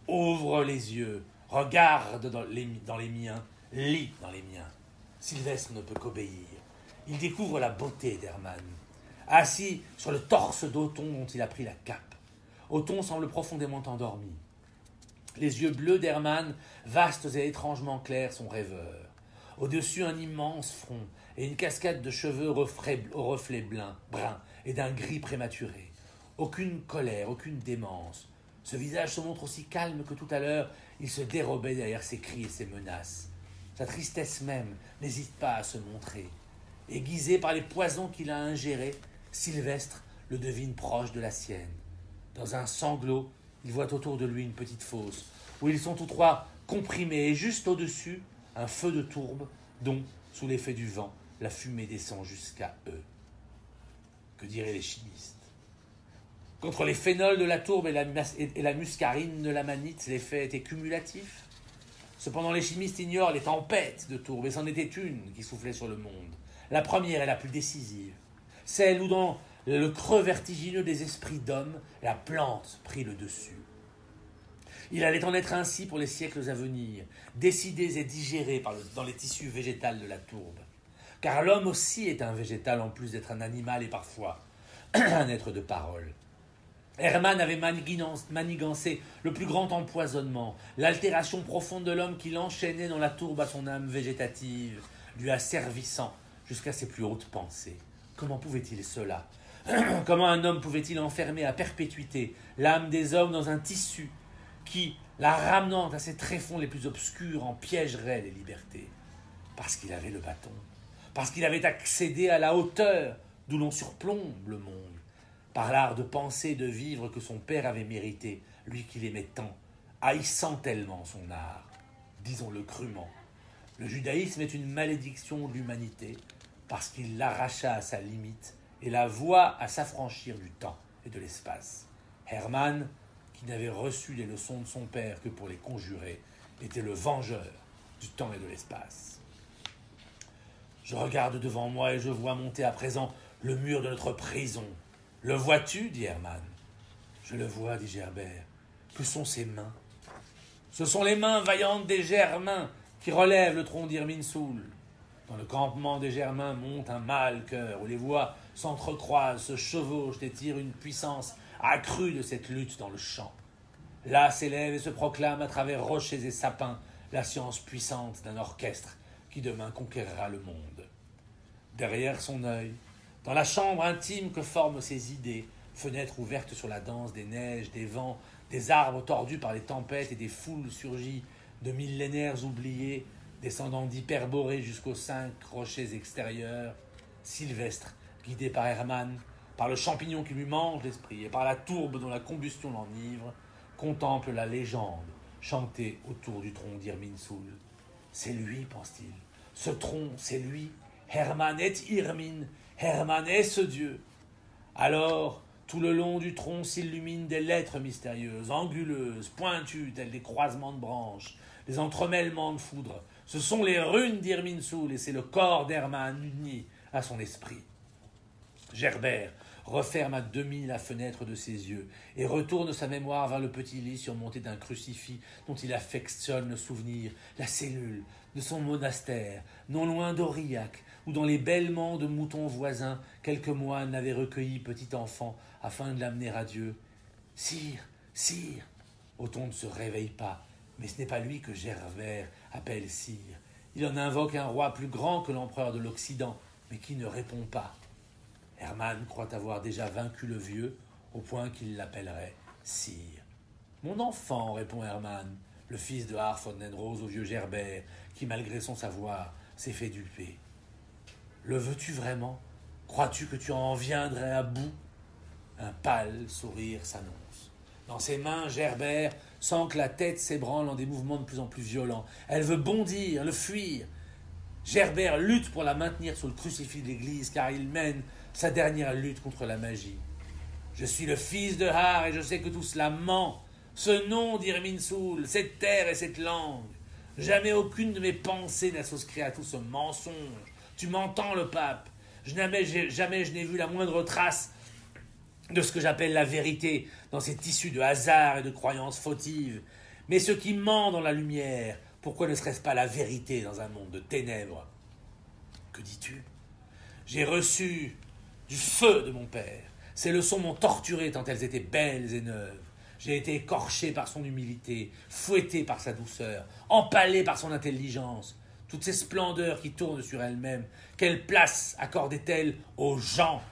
Ouvre les yeux, regarde dans les miens, lis dans les miens. Sylvestre ne peut qu'obéir. Il découvre la beauté d'Hermann, assis sur le torse d'Othon dont il a pris la cape. Othon semble profondément endormi. Les yeux bleus d'Hermann, vastes et étrangement clairs, sont rêveurs. Au-dessus, un immense front et une cascade de cheveux aux reflets bruns et d'un gris prématuré. Aucune colère, aucune démence. Ce visage se montre aussi calme que tout à l'heure, il se dérobait derrière ses cris et ses menaces. Sa tristesse même n'hésite pas à se montrer. Aiguisé par les poisons qu'il a ingérés, Sylvestre le devine proche de la sienne. Dans un sanglot, il voit autour de lui une petite fosse, où ils sont tous trois comprimés, et juste au-dessus, un feu de tourbe, dont, sous l'effet du vent, la fumée descend jusqu'à eux. Que diraient les chimistes? Contre les phénols de la tourbe et la muscarine de la manite, l'effet était cumulatif. Cependant, les chimistes ignorent les tempêtes de tourbe, et c'en était une qui soufflait sur le monde. La première est la plus décisive, celle où, dans le creux vertigineux des esprits d'hommes, la plante prit le dessus. Il allait en être ainsi pour les siècles à venir, décidés et digérés dans les tissus végétals de la tourbe. Car l'homme aussi est un végétal en plus d'être un animal et parfois un être de parole. Hermann avait manigancé le plus grand empoisonnement, l'altération profonde de l'homme qui l'enchaînait dans la tourbe à son âme végétative, lui asservissant jusqu'à ses plus hautes pensées. Comment pouvait-il cela? Comment un homme pouvait-il enfermer à perpétuité l'âme des hommes dans un tissu qui, la ramenant à ses tréfonds les plus obscurs, en piégerait les libertés? Parce qu'il avait le bâton, parce qu'il avait accédé à la hauteur d'où l'on surplombe le monde, par l'art de penser et de vivre que son père avait mérité, lui qui l'aimait tant, haïssant tellement son art. Disons-le crûment, le judaïsme est une malédiction de l'humanité, parce qu'il l'arracha à sa limite et la voie à s'affranchir du temps et de l'espace. Hermann, qui n'avait reçu les leçons de son père que pour les conjurer, était le vengeur du temps et de l'espace. Je regarde devant moi et je vois monter à présent le mur de notre prison. Le vois-tu, dit Hermann. Je le vois, dit Gerbert. Que sont ses mains? Ce sont les mains vaillantes des Germains qui relèvent le tronc d'Irminsul. Dans le campement des Germains monte un mâle cœur, où les voix s'entrecroisent, se chevauchent et tirent une puissance accrue de cette lutte dans le champ. Là s'élève et se proclame à travers rochers et sapins la science puissante d'un orchestre qui demain conquérera le monde. Derrière son œil, dans la chambre intime que forment ses idées, fenêtre ouverte sur la danse des neiges, des vents, des arbres tordus par les tempêtes et des foules surgies de millénaires oubliés, descendant d'Hyperborée jusqu'aux 5 rochers extérieurs, Sylvestre, guidé par Hermann, par le champignon qui lui mange l'esprit et par la tourbe dont la combustion l'enivre, contemple la légende chantée autour du tronc d'Irminsul. C'est lui, pense-t-il. Ce tronc, c'est lui. Hermann est Irmin. Hermann est ce Dieu. Alors, tout le long du tronc s'illuminent des lettres mystérieuses, anguleuses, pointues, telles des croisements de branches, des entremêlements de foudre. Ce sont les runes d'Irminsul et c'est le corps d'Hermann uni à son esprit. Gerbert referme à demi la fenêtre de ses yeux et retourne sa mémoire vers le petit lit surmonté d'un crucifix dont il affectionne le souvenir, la cellule de son monastère, non loin d'Aurillac, où dans les bêlements de moutons voisins, quelques moines l'avaient recueilli petit enfant afin de l'amener à Dieu. « Sire, sire !» Othon ne se réveille pas, mais ce n'est pas lui que Gerbert appelle sire. Il en invoque un roi plus grand que l'empereur de l'Occident, mais qui ne répond pas. Hermann croit avoir déjà vaincu le vieux, au point qu'il l'appellerait sire. « Mon enfant, répond Hermann, le fils de Harf von Nenrose au vieux Gerbert, qui, malgré son savoir, s'est fait duper. Le veux-tu vraiment ? Crois-tu que tu en viendrais à bout ? Un pâle sourire s'annonce. Dans ses mains, Gerbert sent que la tête s'ébranle en des mouvements de plus en plus violents. Elle veut bondir, le fuir. Gerbert lutte pour la maintenir sous le crucifix de l'église, car il mène sa dernière lutte contre la magie. Je suis le fils de Har et je sais que tout cela ment. Ce nom d'Irminsul, cette terre et cette langue. Jamais aucune de mes pensées n'a souscrit à tout ce mensonge. Tu m'entends, le pape ? Jamais je n'ai vu la moindre trace de ce que j'appelle la vérité dans ces tissus de hasard et de croyances fautives. Mais ce qui ment dans la lumière, pourquoi ne serait-ce pas la vérité dans un monde de ténèbres ? Que dis-tu ? J'ai reçu du feu de mon père. Ces leçons m'ont torturé tant elles étaient belles et neuves. J'ai été écorché par son humilité, fouetté par sa douceur, empalé par son intelligence. Toutes ces splendeurs qui tournent sur elles-mêmes, quelle place accordait-elle aux gens ?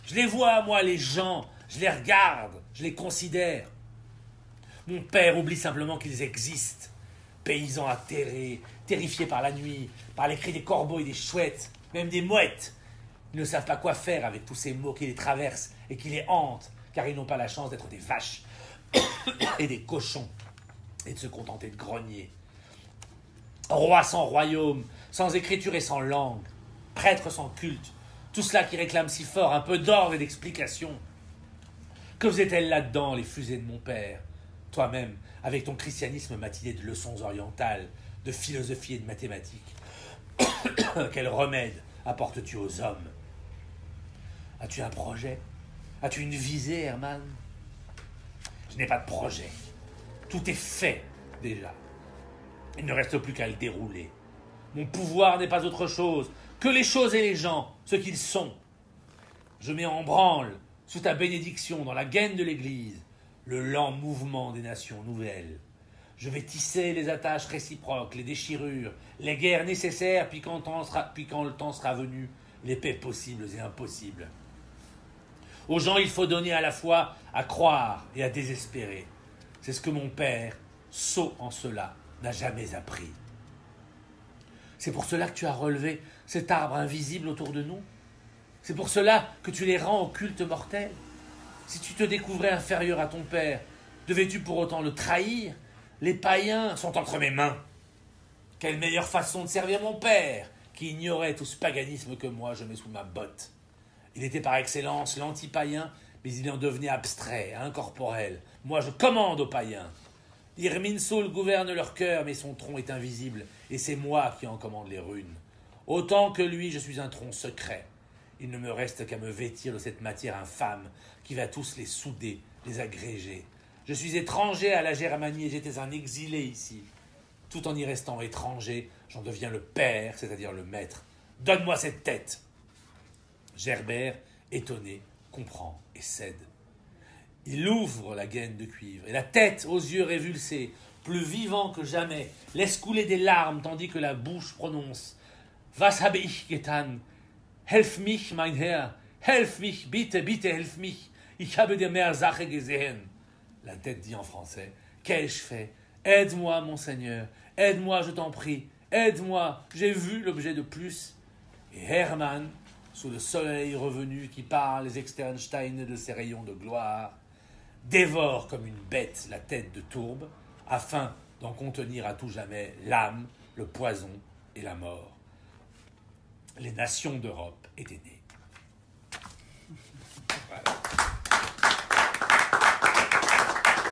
Je les vois, moi, les gens, je les regarde, je les considère. Mon père oublie simplement qu'ils existent. Paysans atterrés, terrifiés par la nuit, par les cris des corbeaux et des chouettes, même des mouettes. Ils ne savent pas quoi faire avec tous ces mots qui les traversent et qui les hantent, car ils n'ont pas la chance d'être des vaches et des cochons, et de se contenter de grogner. Roi sans royaume, sans écriture et sans langue, prêtre sans culte, tout cela qui réclame si fort un peu d'ordre et d'explication. Que faisait-elle là-dedans, les fusées de mon père ? Toi-même, avec ton christianisme matiné de leçons orientales, de philosophie et de mathématiques, quel remède apportes-tu aux hommes ? As-tu un projet ? As-tu une visée, Hermann ? Je n'ai pas de projet. Tout est fait, déjà. Il ne reste plus qu'à le dérouler. Mon pouvoir n'est pas autre chose que les choses et les gens, ce qu'ils sont. Je mets en branle, sous ta bénédiction, dans la gaine de l'Église, le lent mouvement des nations nouvelles. Je vais tisser les attaches réciproques, les déchirures, les guerres nécessaires, puis quand le temps sera venu, les paix possibles et impossibles. Aux gens, il faut donner à la fois à croire et à désespérer. C'est ce que mon père, sot en cela, n'a jamais appris. C'est pour cela que tu as relevé cet arbre invisible autour de nous. C'est pour cela que tu les rends au culte mortel. Si tu te découvrais inférieur à ton père, devais-tu pour autant le trahir ? Les païens sont entre mes mains. Quelle meilleure façon de servir mon père, qui ignorait tout ce paganisme que moi je mets sous ma botte. Il était par excellence l'anti-païen, mais il en devenait abstrait, incorporel. Moi je commande aux païens. Irminsul gouverne leur cœur, mais son tronc est invisible, et c'est moi qui en commande les runes. Autant que lui, je suis un tronc secret. Il ne me reste qu'à me vêtir de cette matière infâme qui va tous les souder, les agréger. Je suis étranger à la Germanie et j'étais un exilé ici. Tout en y restant étranger, j'en deviens le père, c'est-à-dire le maître. Donne-moi cette tête. Gerbert, étonné, comprend et cède. Il ouvre la gaine de cuivre et la tête aux yeux révulsés, plus vivant que jamais, laisse couler des larmes tandis que la bouche prononce « Was habe ich getan? Helf mich, mein Herr! Helf mich, bitte, bitte, helf mich! Ich habe die Meersache gesehen! » La tête dit en français « Qu'ai-je fait? Aide-moi, mon Seigneur! Aide-moi, je t'en prie! Aide-moi! J'ai vu l'objet de plus! » Et Hermann, sous le soleil revenu qui parle les Externsteine de ses rayons de gloire, dévore comme une bête la tête de tourbe, afin d'en contenir à tout jamais l'âme, le poison et la mort. Les nations d'Europe étaient nées.